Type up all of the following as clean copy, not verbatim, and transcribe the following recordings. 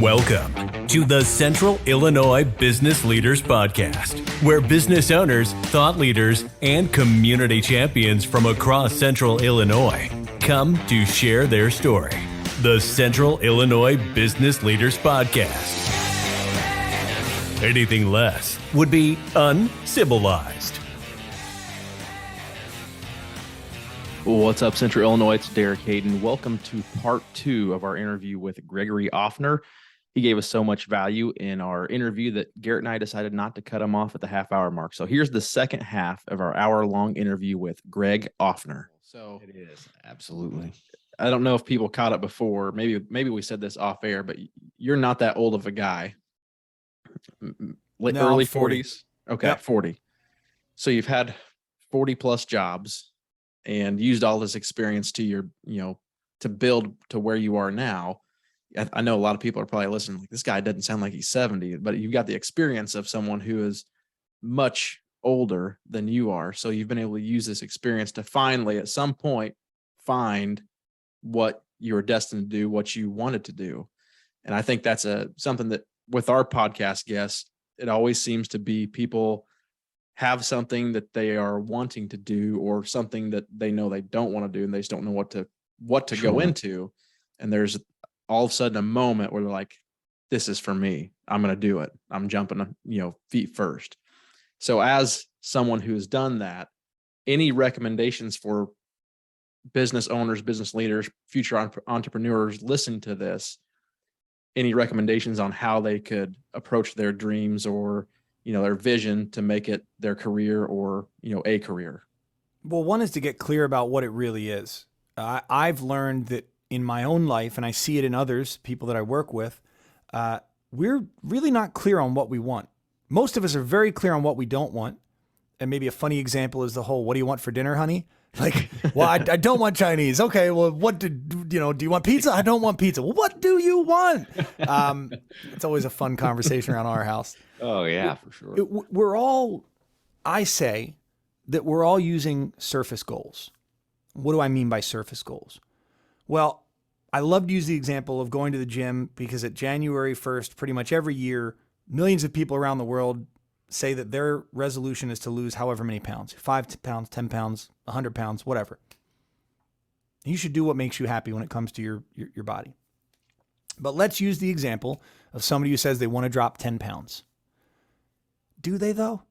Welcome to the Central Illinois Business Leaders Podcast, where business owners, thought leaders, and community champions from across Central Illinois come to share their story. The Central Illinois Business Leaders Podcast. Anything less would be uncivilized. What's up, Central Illinois? It's Derek Hayden. Welcome to part 2 of our interview with Gregory Offner. He gave us so much value in our interview that Garrett and I decided not to cut him off at the half-hour mark. So here's the second half of our hour-long interview with Greg Offner. So it is, absolutely. I don't know if people caught it before. Maybe we said this off air, but you're not that old of a guy. Early 40s? Okay, yep. 40. So you've had 40 plus jobs and used all this experience to to build to where you are now. I know a lot of people are probably listening, like, this guy doesn't sound like he's 70, but you've got the experience of someone who is much older than you are. So you've been able to use this experience to finally, at some point, find what you were destined to do, what you wanted to do. And I think that's something that with our podcast guests, it always seems to be people have something that they are wanting to do or something that they know they don't want to do, and they just don't know what to go into. And there's all of a sudden a moment where they're like, this is for me. I'm going to do it. I'm jumping, feet first. So as someone who's done that, any recommendations for business owners, business leaders, future entrepreneurs listen to this? Any recommendations on how they could approach their dreams or their vision to make it their career or, a career? Well, one is to get clear about what it really is. I've learned that in my own life, and I see it in others, people that I work with, we're really not clear on what we want. Most of us are very clear on what we don't want. And maybe a funny example is the whole, what do you want for dinner, honey? Like, well, I don't want Chinese. Okay, well, do you want pizza? I don't want pizza. Well, what do you want? It's always a fun conversation around our house. Oh, yeah, for sure. I say that we're all using surface goals. What do I mean by surface goals? Well, I love to use the example of going to the gym because at January 1st, pretty much every year, millions of people around the world say that their resolution is to lose however many pounds, 5 pounds, 10 pounds, 100 pounds, whatever. You should do what makes you happy when it comes to your body. But let's use the example of somebody who says they want to drop 10 pounds. Do they though?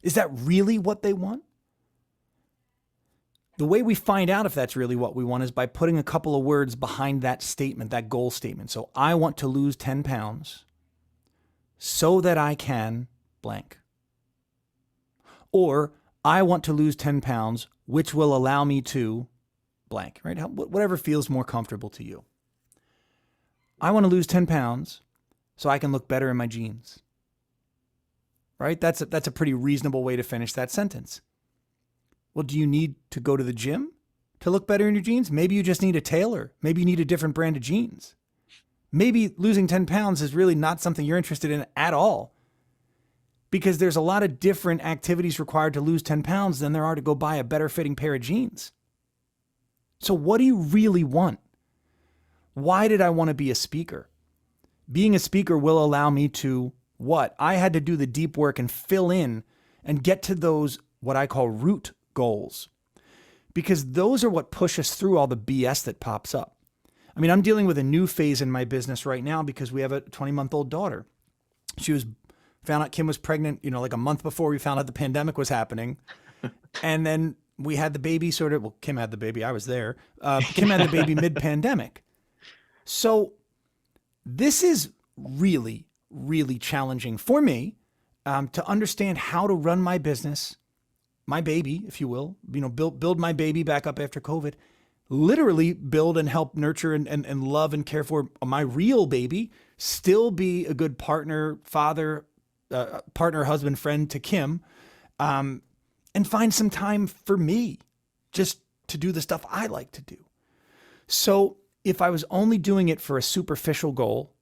Is that really what they want? The way we find out if that's really what we want is by putting a couple of words behind that statement, that goal statement. So I want to lose 10 pounds so that I can blank. Or I want to lose 10 pounds, which will allow me to blank, right? Whatever feels more comfortable to you. I want to lose 10 pounds so I can look better in my jeans, right? That's a pretty reasonable way to finish that sentence. Well, do you need to go to the gym to look better in your jeans? Maybe you just need a tailor. Maybe you need a different brand of jeans. Maybe losing 10 pounds is really not something you're interested in at all, because there's a lot of different activities required to lose 10 pounds than there are to go buy a better fitting pair of jeans. So what do you really want? Why did I want to be a speaker? Being a speaker will allow me to what? I had to do the deep work and fill in and get to those, what I call root goals, because those are what push us through all the BS that pops up. I mean, I'm dealing with a new phase in my business right now because we have a 20-month-old daughter. Found out Kim was pregnant, like a month before we found out the pandemic was happening. And then we had the baby Kim had the baby. I was there. Kim had the baby mid-pandemic. So this is really, really challenging for me to understand how to run my business, my baby, if you will, build my baby back up after COVID, literally build and help nurture and love and care for my real baby, still be a good partner, father, partner, husband, friend to Kim, and find some time for me just to do the stuff I like to do. So if I was only doing it for a superficial goal,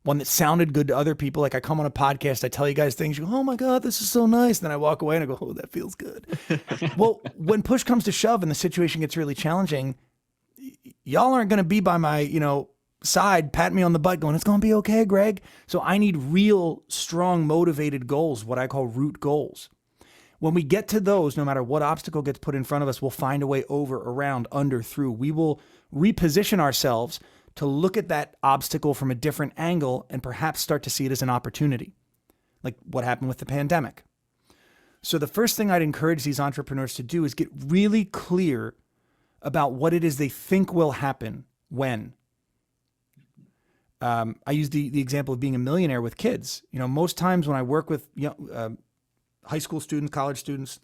one that sounded good to other people, like I come on a podcast, I tell you guys things, you go, oh my God, this is so nice. Then I walk away and I go, oh, that feels good. Well, when push comes to shove and the situation gets really challenging, y'all aren't going to be by my, side patting me on the butt going, it's going to be okay, Greg. So I need real, strong, motivated goals, what I call root goals. When we get to those, no matter what obstacle gets put in front of us, we'll find a way over, around, under, through. We will reposition ourselves to look at that obstacle from a different angle and perhaps start to see it as an opportunity, like what happened with the pandemic. So the first thing I'd encourage these entrepreneurs to do is get really clear about what it is they think will happen when. I use the example of being a millionaire with kids. Most times when I work with high school students, college students,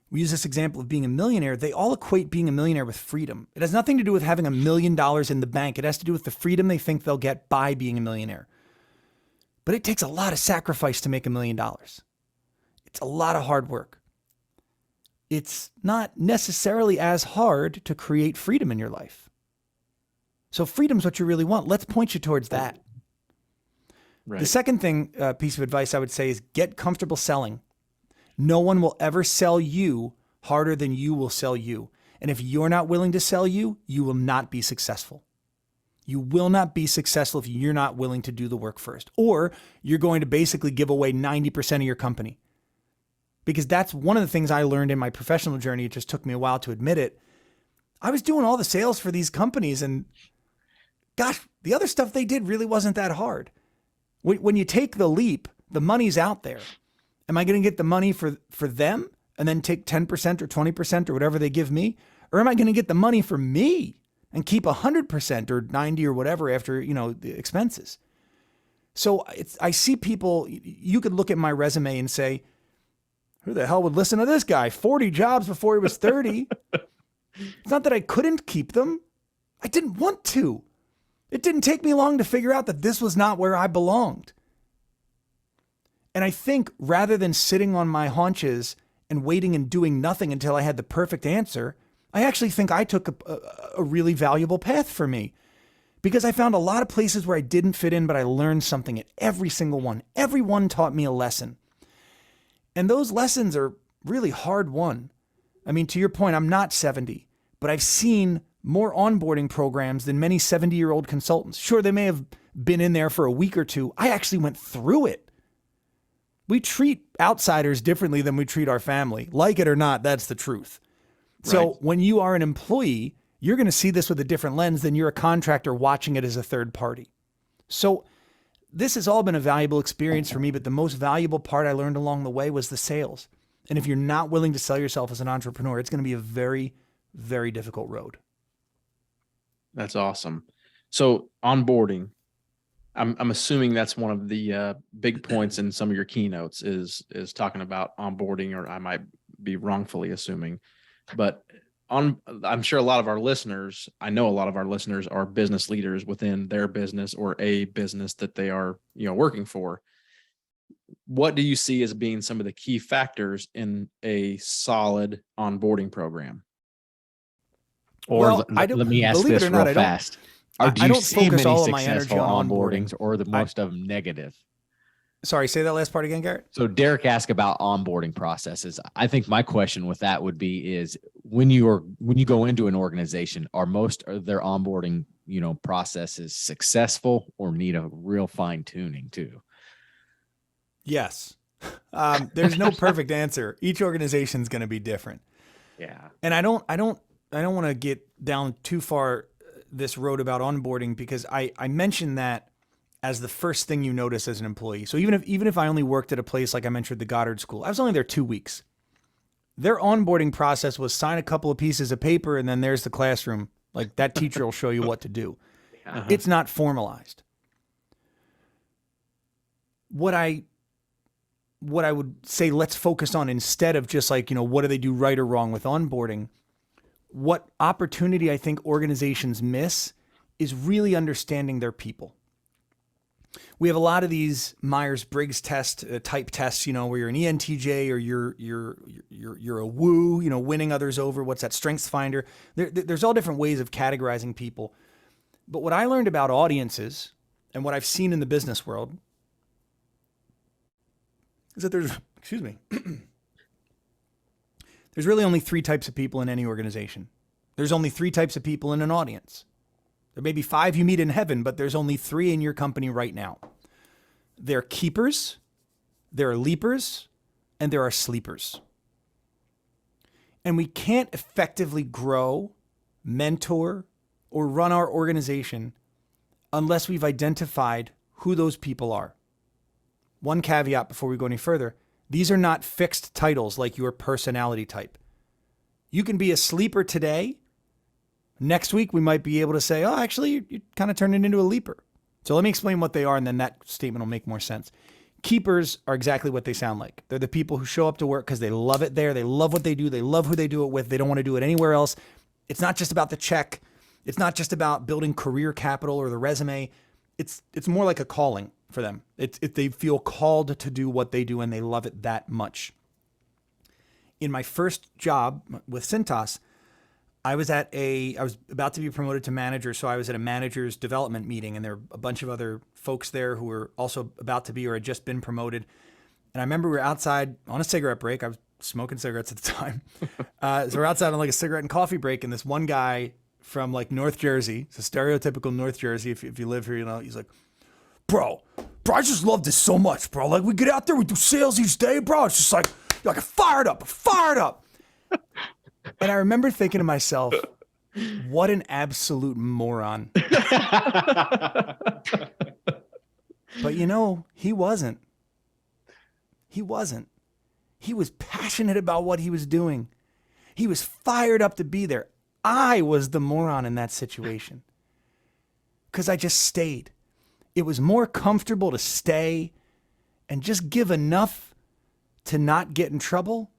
we use this example of being a millionaire. They all equate being a millionaire with freedom. It has nothing to do with having $1 million in the bank. It has to do with the freedom they think they'll get by being a millionaire. But it takes a lot of sacrifice to make $1 million. It's a lot of hard work. It's not necessarily as hard to create freedom in your life. So freedom's what you really want. Let's point you towards that. Right. The second piece of advice I would say is get comfortable selling. No one will ever sell you harder than you will sell you. And if you're not willing to sell you, you will not be successful. You will not be successful if you're not willing to do the work first. Or you're going to basically give away 90% of your company. Because that's one of the things I learned in my professional journey. It just took me a while to admit it. I was doing all the sales for these companies and gosh, the other stuff they did really wasn't that hard. When you take the leap, the money's out there. Am I going to get the money for them and then take 10% or 20% or whatever they give me? Or am I going to get the money for me and keep 100% or 90 or whatever after, the expenses? So I see people, you could look at my resume and say, who the hell would listen to this guy? 40 jobs before he was 30. It's not that I couldn't keep them. I didn't want to. It didn't take me long to figure out that this was not where I belonged. And I think rather than sitting on my haunches and waiting and doing nothing until I had the perfect answer, I actually think I took a really valuable path for me because I found a lot of places where I didn't fit in, but I learned something at every single one. Every one taught me a lesson. And those lessons are really hard won. I mean, to your point, I'm not 70, but I've seen more onboarding programs than many 70-year-old consultants. Sure, they may have been in there for a week or two. I actually went through it. We treat outsiders differently than we treat our family. Like it or not, that's the truth. So when you are an employee, you're going to see this with a different lens than you're a contractor watching it as a third party. So this has all been a valuable experience for me, but the most valuable part I learned along the way was the sales. And if you're not willing to sell yourself as an entrepreneur, it's going to be a very, very difficult road. That's awesome. So onboarding, I'm assuming that's one of the big points in some of your keynotes is talking about onboarding, or I might be wrongfully assuming, but I'm sure a lot of our listeners, I know a lot of our listeners are business leaders within their business or a business that they are, working for. What do you see as being some of the key factors in a solid onboarding program? Or let me ask this real fast. Do you see many successful onboardings or the most of them negative? Sorry, say that last part again, Garrett. So Derek asked about onboarding processes. I think my question with that would be is when you go into an organization, are most of their onboarding, processes successful or need a real fine tuning too? Yes. There's no perfect answer. Each organization is going to be different. Yeah. And I don't want to get down too far this road about onboarding because I mentioned that as the first thing you notice as an employee. So even if I only worked at a place like I mentioned, the Goddard School, I was only there 2 weeks. Their onboarding process was sign a couple of pieces of paper and then there's the classroom. Like that teacher will show you what to do. Uh-huh. It's not formalized. What I would say let's focus on instead of just like, what do they do right or wrong with onboarding? What opportunity I think organizations miss is really understanding their people. We have a lot of these Myers-Briggs type tests, where you're an ENTJ or you're a woo, winning others over. What's that? Strengths finder. There's all different ways of categorizing people. But what I learned about audiences and what I've seen in the business world is that there's really only 3 types of people in any organization. There's only 3 types of people in an audience. There may be 5 you meet in heaven, but there's only 3 in your company right now. There are keepers, there are leapers, and there are sleepers. And we can't effectively grow, mentor, or run our organization unless we've identified who those people are. One caveat before we go any further, these are not fixed titles like your personality type. You can be a sleeper today. Next week, we might be able to say, oh, actually, you kind of turned it into a leaper. So let me explain what they are, and then that statement will make more sense. Keepers are exactly what they sound like. They're the people who show up to work because they love it there. They love what they do. They love who they do it with. They don't want to do it anywhere else. It's not just about the check. It's not just about building career capital or the resume. It's more like a calling for them. They feel called to do what they do, and they love it that much. In my first job with Cintas, I was about to be promoted to manager, so I was at a manager's development meeting, and there were a bunch of other folks there who were also about to be or had just been promoted. And I remember we were outside on a cigarette break. I was smoking cigarettes at the time. So we're outside on like a cigarette and coffee break, and this one guy from like North Jersey, it's a stereotypical North Jersey, if you live here, you know, he's like, bro, I just love this so much, bro. Like, we get out there, we do sales each day, bro. It's just like fired up. And I remember thinking to myself, what an absolute moron. But you know, he wasn't. He was passionate about what he was doing. He was fired up to be there. I was the moron in that situation because I just stayed. It was more comfortable to stay and just give enough to not get in trouble,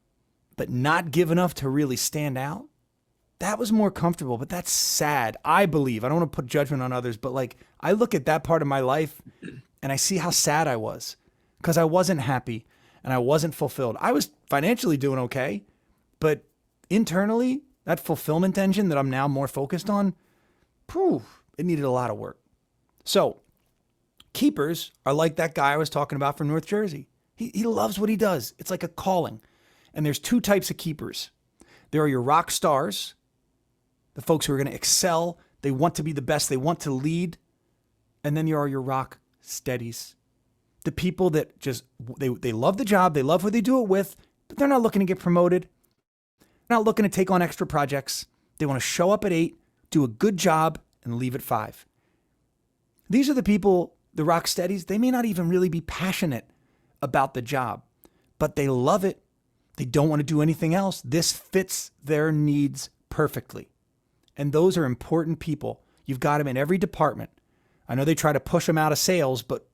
but not give enough to really stand out. That was more comfortable, but that's sad. I believe, I don't want to put judgment on others, but like I look at that part of my life and I see how sad I was because I wasn't happy and I wasn't fulfilled. I was financially doing okay, but internally, that fulfillment engine that I'm now more focused on, it needed a lot of work. So keepers are like that guy I was talking about from North Jersey. He loves what he does. It's like a calling. And there's 2 types of keepers. There are your rock stars, the folks who are going to excel. They want to be the best. They want to lead. And then there are your rock steadies, the people that just, they love the job. They love who they do it with, but they're not looking to get promoted. They're not looking to take on extra projects. They want to show up at 8, do a good job, and leave at 5. These are the people, the rock steadies, they may not even really be passionate about the job, but they love it. They don't want to do anything else. This fits their needs perfectly. And those are important people. You've got them in every department. I know they try to push them out of sales, but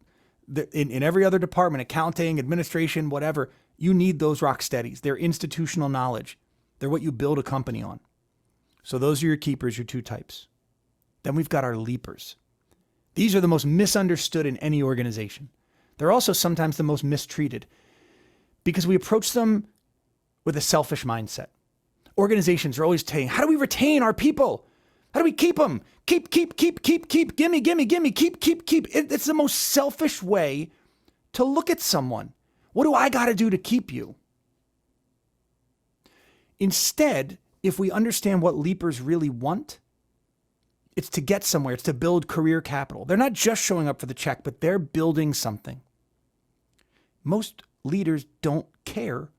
in every other department, accounting, administration, whatever, you need those rock steadies. They're institutional knowledge. They're what you build a company on. So those are your keepers, your 2 types. Then we've got our leapers. These are the most misunderstood in any organization. They're also sometimes the most mistreated because we approach them with a selfish mindset. Organizations are always saying, how do we retain our people? How do we keep them? Keep, gimme, keep. It's the most selfish way to look at someone. What do I got to do to keep you? Instead, if we understand what leapers really want, it's to get somewhere. It's to build career capital. They're not just showing up for the check, but they're building something. Most leaders don't care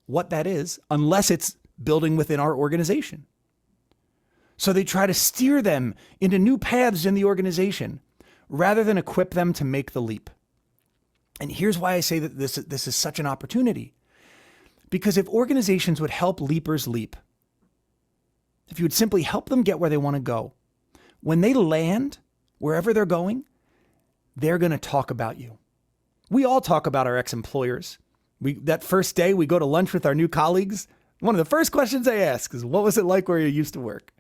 what that is unless it's building within our organization. So they try to steer them into new paths in the organization rather than equip them to make the leap. And here's why I say that this is such an opportunity. Because if organizations would help leapers leap, if you would simply help them get where they want to go, when they land wherever they're going, they're going to talk about you. We all talk about our ex-employers. That first day we go to lunch with our new colleagues, one of the first questions they ask is, what was it like where you used to work?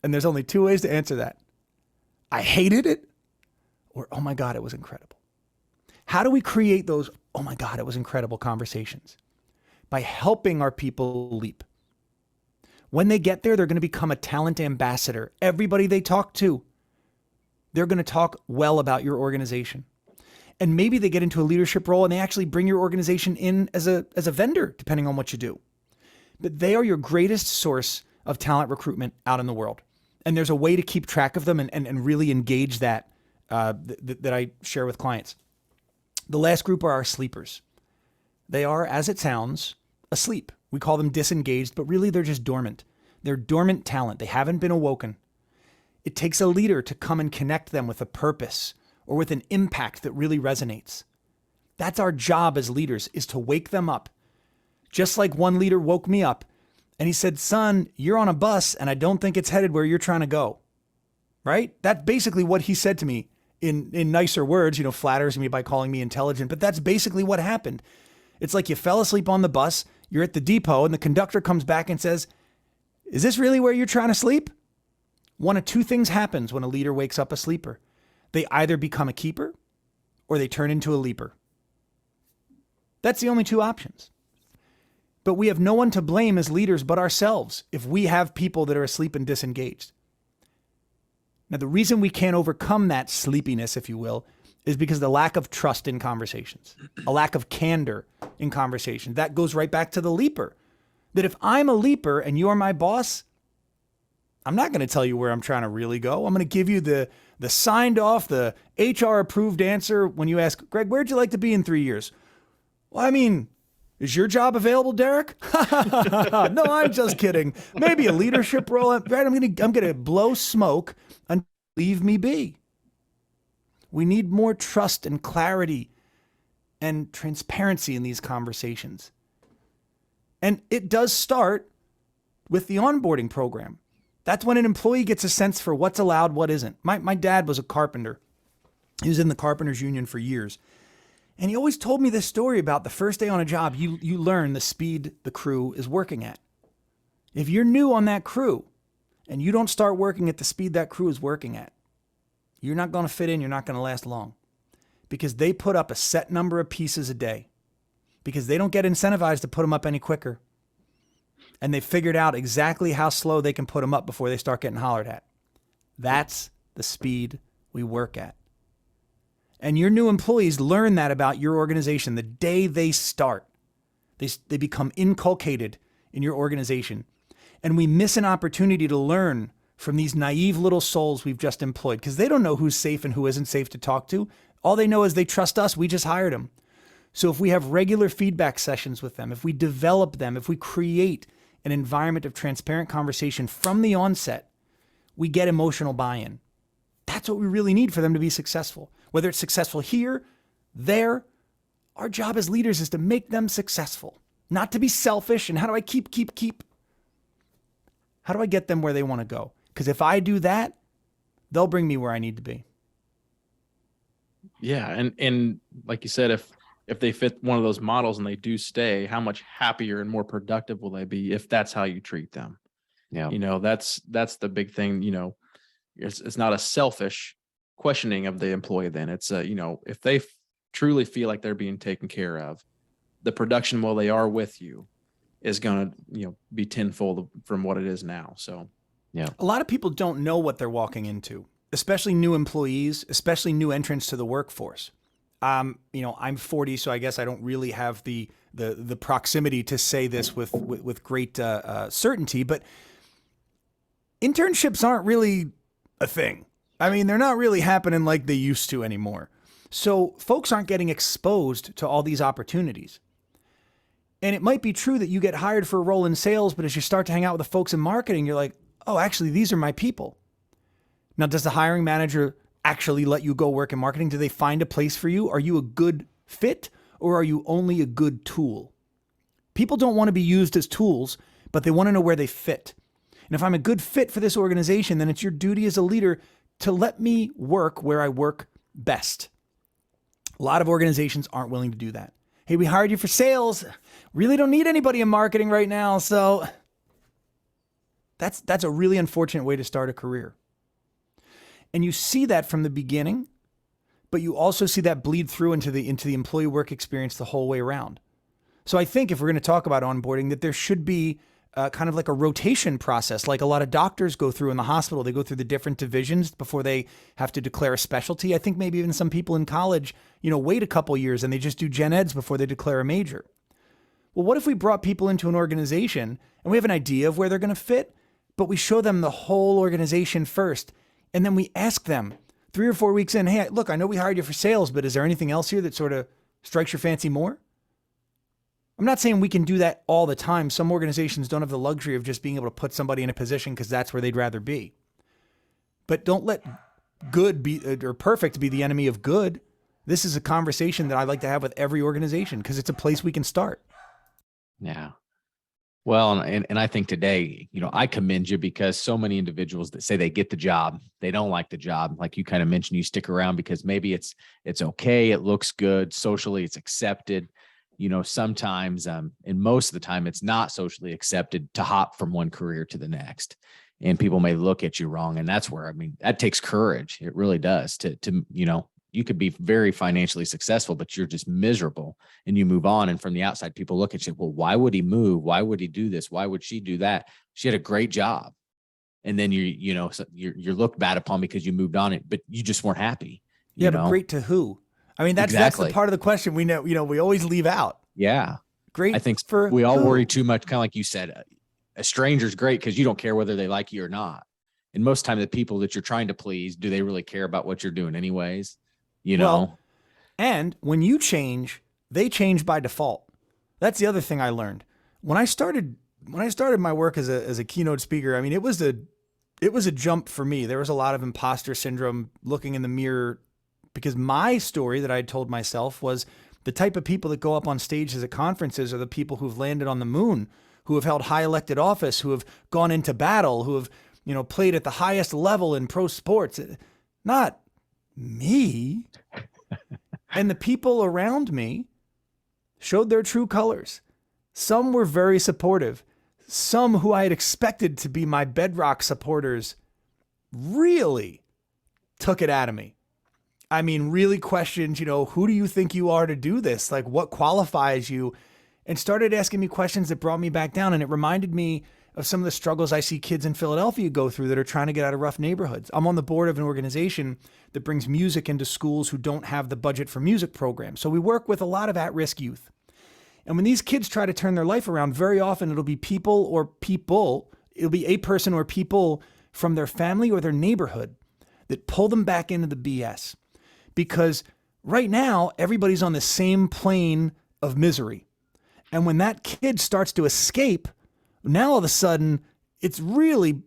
And there's only 2 ways to answer that. I hated it, or, oh my God, it was incredible. How do we create those, oh my God, it was incredible conversations? By helping our people leap. When they get there, they're going to become a talent ambassador. Everybody they talk to, they're going to talk well about your organization. And maybe they get into a leadership role and they actually bring your organization in as a vendor, depending on what you do. But they are your greatest source of talent recruitment out in the world. And there's a way to keep track of them and really engage that I share with clients. The last group are our sleepers. They are, as it sounds, asleep. We call them disengaged, but really they're just dormant. They're dormant talent. They haven't been awoken. It takes a leader to come and connect them with a purpose or with an impact that really resonates. That's our job as leaders, is to wake them up. Just like one leader woke me up and he said, son, you're on a bus and I don't think it's headed where you're trying to go. Right? That's basically what he said to me in nicer words, flatters me by calling me intelligent, but that's basically what happened. It's like you fell asleep on the bus, you're at the depot and the conductor comes back and says, is this really where you're trying to sleep? One of two things happens when a leader wakes up a sleeper. They either become a keeper or they turn into a leaper. That's the only two options. But we have no one to blame as leaders but ourselves if we have people that are asleep and disengaged. Now, the reason we can't overcome that sleepiness, if you will, is because of the lack of trust in conversations, a lack of candor in conversation. That goes right back to the leaper. That if I'm a leaper and you're my boss, I'm not going to tell you where I'm trying to really go. I'm going to give you the signed off, the HR approved answer when you ask, Greg, where'd you like to be in 3 years? Well, I mean, is your job available, Derek? No, I'm just kidding. Maybe a leadership role. Right? I'm going to blow smoke and leave me be. We need more trust and clarity and transparency in these conversations. And it does start with the onboarding program. That's when an employee gets a sense for what's allowed, what isn't. My dad was a carpenter. He was in the carpenters union for years. And he always told me this story about the first day on a job, you learn the speed the crew is working at. If you're new on that crew and you don't start working at the speed that crew is working at, you're not going to fit in, you're not going to last long. Because they put up a set number of pieces a day. Because they don't get incentivized to put them up any quicker. And they figured out exactly how slow they can put them up before they start getting hollered at. That's the speed we work at. And your new employees learn that about your organization the day they start. They become inculcated in your organization. And we miss an opportunity to learn from these naive little souls we've just employed because they don't know who's safe and who isn't safe to talk to. All they know is they trust us. We just hired them. So if we have regular feedback sessions with them, if we develop them, if we create an environment of transparent conversation from the onset, we get emotional buy-in. That's what we really need for them to be successful. Whether it's successful here, there, our job as leaders is to make them successful, not to be selfish. And how do I keep? How do I get them where they want to go? Because if I do that, they'll bring me where I need to be. Yeah. And like you said, if they fit one of those models and they do stay, how much happier and more productive will they be if that's how you treat them? Yeah. That's the big thing. It's not a selfish questioning of the employee. Then it's if they truly feel like they're being taken care of, the production while they are with you is going to, be tenfold from what it is now. So, yeah. A lot of people don't know what they're walking into, especially new employees, especially new entrants to the workforce. I'm 40, so I guess I don't really have the proximity to say this with great certainty, but internships aren't really a thing. I mean, they're not really happening like they used to anymore. So folks aren't getting exposed to all these opportunities. And it might be true that you get hired for a role in sales, but as you start to hang out with the folks in marketing, you're like, oh, actually, these are my people. Now, does the hiring manager actually let you go work in marketing? Do they find a place for you? Are you a good fit or are you only a good tool? People don't want to be used as tools, but they want to know where they fit. And if I'm a good fit for this organization, then it's your duty as a leader to let me work where I work best. A lot of organizations aren't willing to do that. Hey, we hired you for sales. Really don't need anybody in marketing right now. So that's a really unfortunate way to start a career. And you see that from the beginning, but you also see that bleed through into the employee work experience the whole way around. So I think if we're going to talk about onboarding, that there should be kind of like a rotation process, like a lot of doctors go through in the hospital. They go through the different divisions before they have to declare a specialty. I think maybe even some people in college, wait a couple years and they just do gen eds before they declare a major. Well, what if we brought people into an organization and we have an idea of where they're going to fit, but we show them the whole organization first. And then we ask them 3 or 4 weeks in, hey, look, I know we hired you for sales, but is there anything else here that sort of strikes your fancy more? I'm not saying we can do that all the time. Some organizations don't have the luxury of just being able to put somebody in a position because that's where they'd rather be. But don't let good be or perfect be the enemy of good. This is a conversation that I like to have with every organization because it's a place we can start. Yeah. Well, and I think today, I commend you because so many individuals that say they get the job, they don't like the job. Like you kind of mentioned, you stick around because maybe it's okay. It looks good. Socially, it's accepted. Sometimes, and most of the time it's not socially accepted to hop from one career to the next. And people may look at you wrong. And that's where, that takes courage. It really does to you could be very financially successful, but you're just miserable and you move on. And from the outside, people look at you, well, why would he move? Why would he do this? Why would she do that? She had a great job. And then you're looked bad upon because you moved on it, but you just weren't happy. Yeah, but great to who? That's Exactly. That's the part of the question we know, we always leave out. Yeah. Great. I think for we all who? worry too much. Kind of like you said, a stranger's great because you don't care whether they like you or not. And most time the people that you're trying to please, do they really care about what you're doing anyways? Well, and when you change, they change by default. That's the other thing I learned. When I started my work as a keynote speaker, it was a jump for me. There was a lot of imposter syndrome, looking in the mirror, because my story that I had told myself was the type of people that go up on stages at conferences are the people who've landed on the moon, who have held high elected office, who have gone into battle, who have, played at the highest level in pro sports. Not me. And the people around me showed their true colors. Some were very supportive. Some who I had expected to be my bedrock supporters really took it out of me. Really questioned, who do you think you are to do this? Like, what qualifies you? And started asking me questions that brought me back down. And it reminded me of some of the struggles I see kids in Philadelphia go through that are trying to get out of rough neighborhoods. I'm on the board of an organization that brings music into schools who don't have the budget for music programs. So we work with a lot of at-risk youth. And when these kids try to turn their life around, very often it'll be it'll be a person or people from their family or their neighborhood that pull them back into the BS. Because right now, everybody's on the same plane of misery. And when that kid starts to escape, now all of a sudden, it's really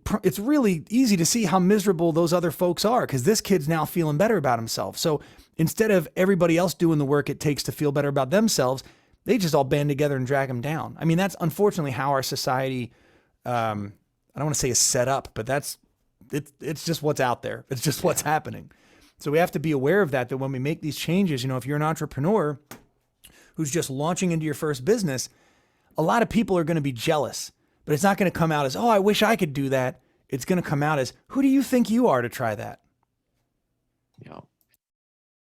easy to see how miserable those other folks are, because this kid's now feeling better about himself. So instead of everybody else doing the work it takes to feel better about themselves, they just all band together and drag them down. That's unfortunately how our society, I don't want to say is set up, but it's just what's out there. It's just what's happening. So we have to be aware of that when we make these changes. If you're an entrepreneur who's just launching into your first business, a lot of people are going to be jealous. But it's not going to come out as, oh, I wish I could do that. It's going to come out as, who do you think you are to try that?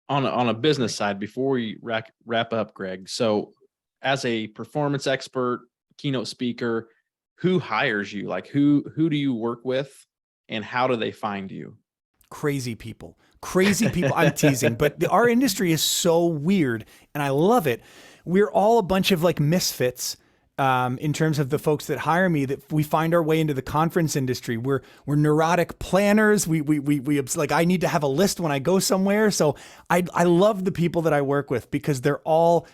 On a business side, before we wrap up, Greg, so as a performance expert, keynote speaker, who hires you? Like who do you work with and how do they find you? Crazy people. I'm teasing, but our industry is so weird and I love it. We're all a bunch of misfits. In terms of the folks that hire me, that we find our way into the conference industry. We're neurotic planners. We I need to have a list when I go somewhere. So I love the people that I work with because they're all,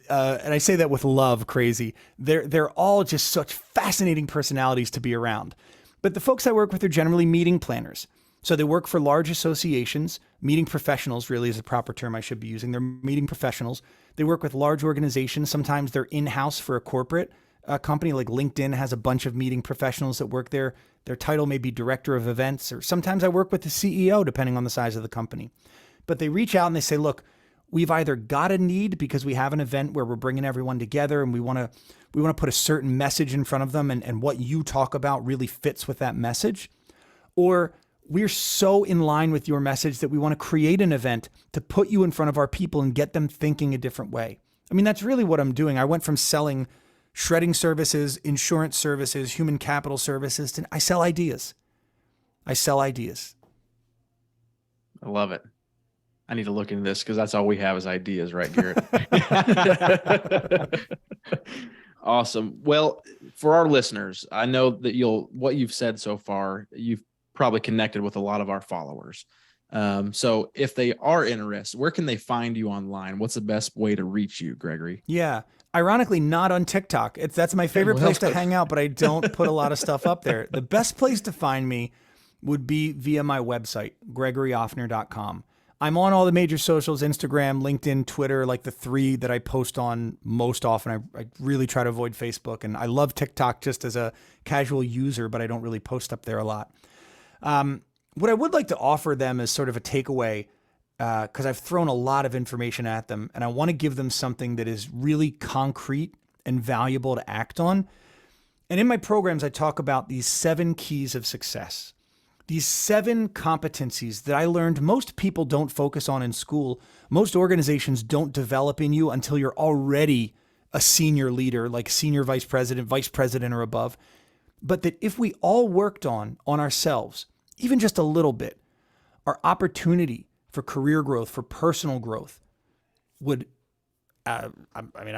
and I say that with love, crazy. They're all just such fascinating personalities to be around. But the folks I work with are generally meeting planners. So they work for large associations. Meeting professionals really is the proper term I should be using. They're meeting professionals. They work with large organizations. Sometimes they're in-house for a corporate company, like LinkedIn has a bunch of meeting professionals that work there. Their title may be director of events, or sometimes I work with the CEO, depending on the size of the company. But they reach out and they say, look, we've either got a need because we have an event where we're bringing everyone together and we want to put a certain message in front of them, and what you talk about really fits with that message, or we're so in line with your message that we want to create an event to put you in front of our people and get them thinking a different way. That's really what I'm doing. I went from selling shredding services, insurance services, human capital services, to I sell ideas. I love it. I need to look into this because that's all we have is ideas, right, Garrett? Awesome. Well, for our listeners, I know that what you've said so far, you've probably connected with a lot of our followers. So if they are interested, where can they find you online? What's the best way to reach you, Gregory? Yeah. Ironically, not on TikTok. That's my favorite place to hang out, but I don't put a lot of stuff up there. The best place to find me would be via my website, gregoryoffner.com. I'm on all the major socials, Instagram, LinkedIn, Twitter, like the three that I post on most often. I really try to avoid Facebook, and I love TikTok just as a casual user, but I don't really post up there a lot. What I would like to offer them is sort of a takeaway, because I've thrown a lot of information at them, and I want to give them something that is really concrete and valuable to act on. And in my programs, I talk about these 7 keys of success. These 7 competencies that I learned most people don't focus on in school. Most organizations don't develop in you until you're already a senior leader, like senior vice president or above. But that if we all worked on ourselves, even just a little bit, our opportunity for career growth, for personal growth would, I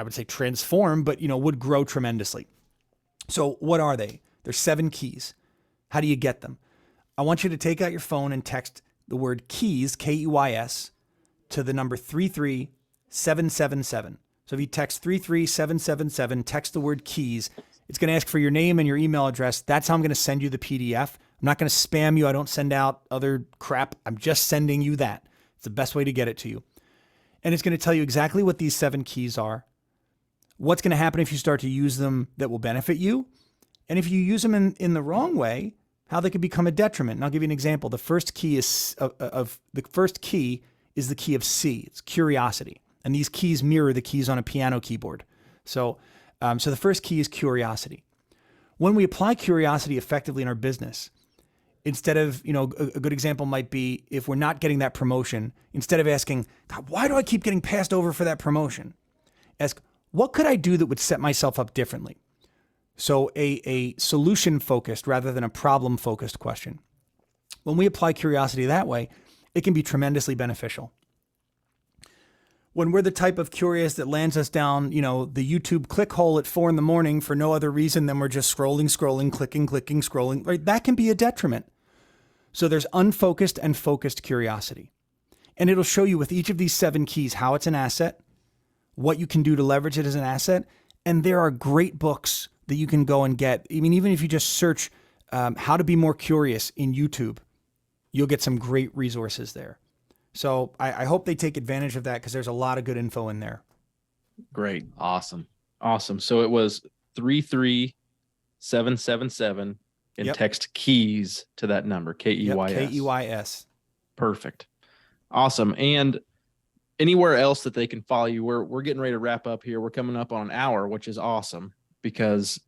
would say transform, but would grow tremendously. So what are they? There's 7 keys. How do you get them? I want you to take out your phone and text the word keys, Keys, to the number 33777. So if you text 33777, text the word keys, it's going to ask for your name and your email address. That's how I'm going to send you the PDF. I'm not going to spam you. I don't send out other crap. I'm just sending you that. It's the best way to get it to you. And it's going to tell you exactly what these 7 keys are, what's going to happen if you start to use them that will benefit you, and if you use them in the wrong way, how they could become a detriment. And I'll give you an example. The first key is the key of C. It's curiosity. And these keys mirror the keys on a piano keyboard. So the first key is curiosity. When we apply curiosity effectively in our business, instead of, a good example might be if we're not getting that promotion, instead of asking, God, why do I keep getting passed over for that promotion? Ask, what could I do that would set myself up differently? So a solution-focused rather than a problem-focused question. When we apply curiosity that way, it can be tremendously beneficial. When we're the type of curious that lands us down, the YouTube click hole at 4 a.m. for no other reason than we're just scrolling, clicking, scrolling, right? That can be a detriment. So there's unfocused and focused curiosity. And it'll show you with each of these 7 keys how it's an asset, what you can do to leverage it as an asset. And there are great books that you can go and get. I mean, even if you just search how to be more curious in YouTube, you'll get some great resources there. So I hope they take advantage of that because there's a lot of good info in there. Great. Awesome. So it was 33777 and text keys to that number, Keys. Keys. Perfect. Awesome. And anywhere else that they can follow you, we're getting ready to wrap up here. We're coming up on an hour, which is awesome because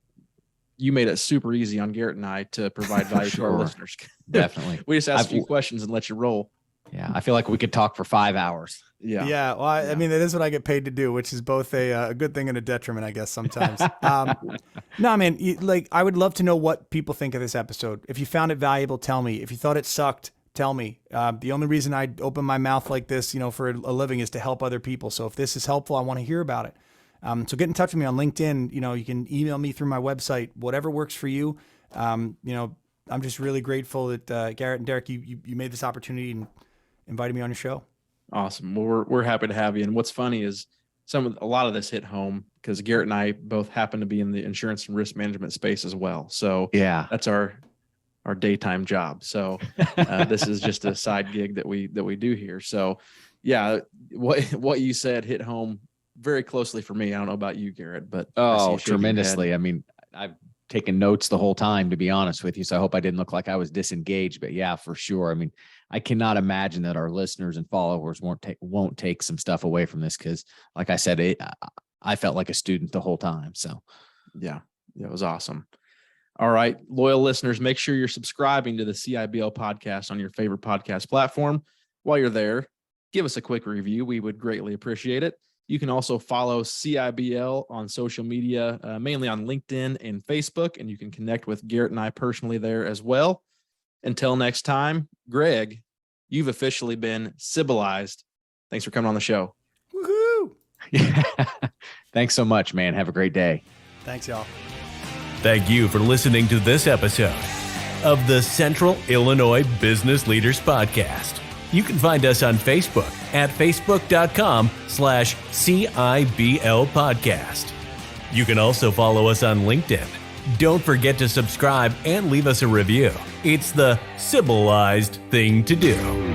you made it super easy on Garrett and I to provide value to our listeners. Definitely. We just ask a few questions and let you roll. Yeah. I fil like we could talk for 5 hours. Yeah. Yeah. Well, I mean, that is what I get paid to do, which is both a good thing and a detriment, I guess, sometimes. No, man, I would love to know what people think of this episode. If you found it valuable, tell me. If you thought it sucked, tell me. The only reason I open my mouth like this, for a living is to help other people. So if this is helpful, I want to hear about it. So get in touch with me on LinkedIn. You can email me through my website, whatever works for you. I'm just really grateful that Garrett and Derek, you made this opportunity and invited me on your show. Awesome. Well, we're happy to have you. And what's funny is a lot of this hit home because Garrett and I both happen to be in the insurance and risk management space as well. So yeah, that's our daytime job. So this is just a side gig that we do here. So yeah, what you said hit home very closely for me. I don't know about you, Garrett, but tremendously. I mean, I've taken notes the whole time, to be honest with you. So I hope I didn't look like I was disengaged, but yeah, for sure. I mean, I cannot imagine that our listeners and followers won't take some stuff away from this. Cause like I said, I felt like a student the whole time. So yeah, it was awesome. All right. Loyal listeners, make sure you're subscribing to the CIBL podcast on your favorite podcast platform. While you're there, give us a quick review. We would greatly appreciate it. You can also follow CIBL on social media, mainly on LinkedIn and Facebook, and you can connect with Garrett and I personally there as well. Until next time, Greg, you've officially been civilized. Thanks for coming on the show. Woohoo! Thanks so much, man. Have a great day. Thanks, y'all. Thank you for listening to this episode of the Central Illinois Business Leaders Podcast. You can find us on Facebook at facebook.com/CIBL podcast. You can also follow us on LinkedIn. Don't forget to subscribe and leave us a review. It's the civilized thing to do.